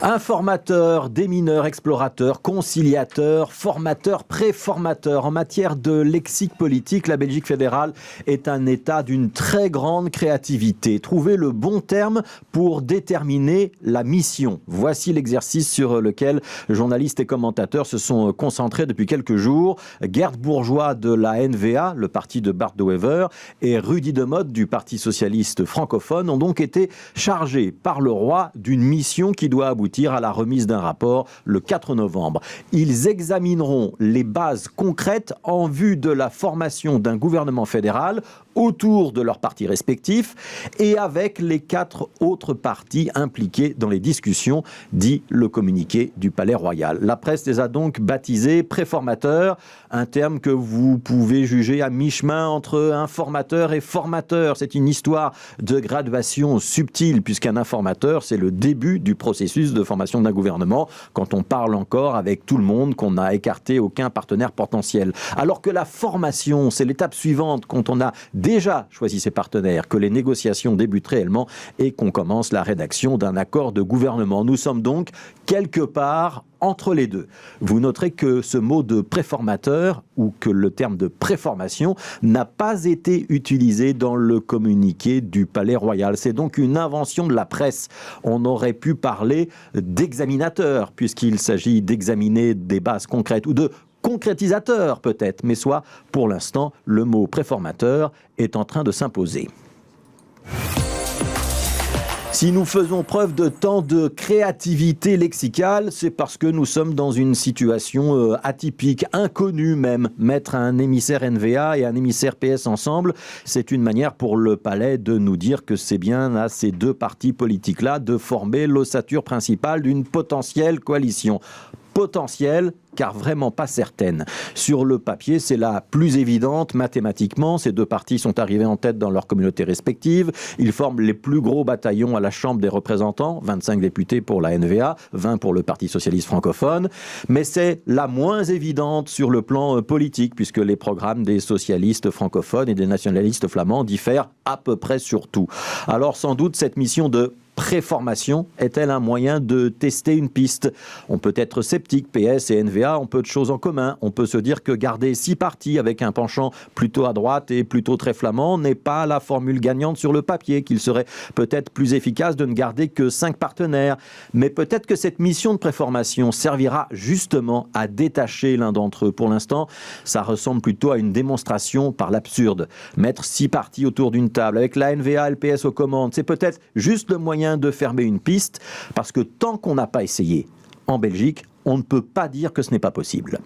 Informateur, démineur, explorateur, conciliateur, formateur, préformateur. En matière de lexique politique, la Belgique fédérale est un État d'une très grande créativité. Trouver le bon terme pour déterminer la mission. Voici l'exercice sur lequel journalistes et commentateurs se sont concentrés depuis quelques jours. Gerd Bourgeois de la NVA, le parti de Bart de Wever, et Rudy Demotte du Parti socialiste francophone ont donc été chargés par le roi d'une mission qui doit aboutir à la remise d'un rapport le 4 novembre. Ils examineront les bases concrètes en vue de la formation d'un gouvernement fédéral autour de leurs partis respectifs et avec les 4 autres partis impliqués dans les discussions, dit le communiqué du Palais Royal. La presse les a donc baptisés préformateurs, un terme que vous pouvez juger à mi-chemin entre informateur et formateur. C'est une histoire de graduation subtile puisqu'un informateur, c'est le début du processus de formation d'un gouvernement quand on parle encore avec tout le monde, qu'on n'a écarté aucun partenaire potentiel. Alors que la formation, c'est l'étape suivante quand on a déjà choisi ses partenaires, que les négociations débutent réellement et qu'on commence la rédaction d'un accord de gouvernement. Nous sommes donc quelque part entre les deux. Vous noterez que ce mot de préformateur ou que le terme de préformation n'a pas été utilisé dans le communiqué du Palais Royal. C'est donc une invention de la presse. On aurait pu parler d'examinateur puisqu'il s'agit d'examiner des bases concrètes ou de concrétisateur peut-être, mais soit pour l'instant le mot préformateur est en train de s'imposer. Si nous faisons preuve de tant de créativité lexicale, c'est parce que nous sommes dans une situation atypique, inconnue même. Mettre un émissaire NVA et un émissaire PS ensemble, c'est une manière pour le Palais de nous dire que c'est bien à ces deux partis politiques-là de former l'ossature principale d'une potentielle coalition. Potentielle, car vraiment pas certaine. Sur le papier, c'est la plus évidente mathématiquement. Ces deux partis sont arrivés en tête dans leurs communautés respectives. Ils forment les plus gros bataillons à la Chambre des représentants, 25 députés pour la NVA, 20 pour le Parti socialiste francophone. Mais c'est la moins évidente sur le plan politique, puisque les programmes des socialistes francophones et des nationalistes flamands diffèrent à peu près sur tout. Alors sans doute cette mission de préformation est-elle un moyen de tester une piste? On peut être sceptique, PS et NVA ont peu de choses en commun. On peut se dire que garder 6 partis avec un penchant plutôt à droite et plutôt très flamand n'est pas la formule gagnante sur le papier, qu'il serait peut-être plus efficace de ne garder que 5 partenaires. Mais peut-être que cette mission de préformation servira justement à détacher l'un d'entre eux. Pour l'instant, ça ressemble plutôt à une démonstration par l'absurde. Mettre 6 partis autour d'une table avec la NVA et le PS aux commandes, c'est peut-être juste le moyen de fermer une piste, parce que tant qu'on n'a pas essayé en Belgique, on ne peut pas dire que ce n'est pas possible.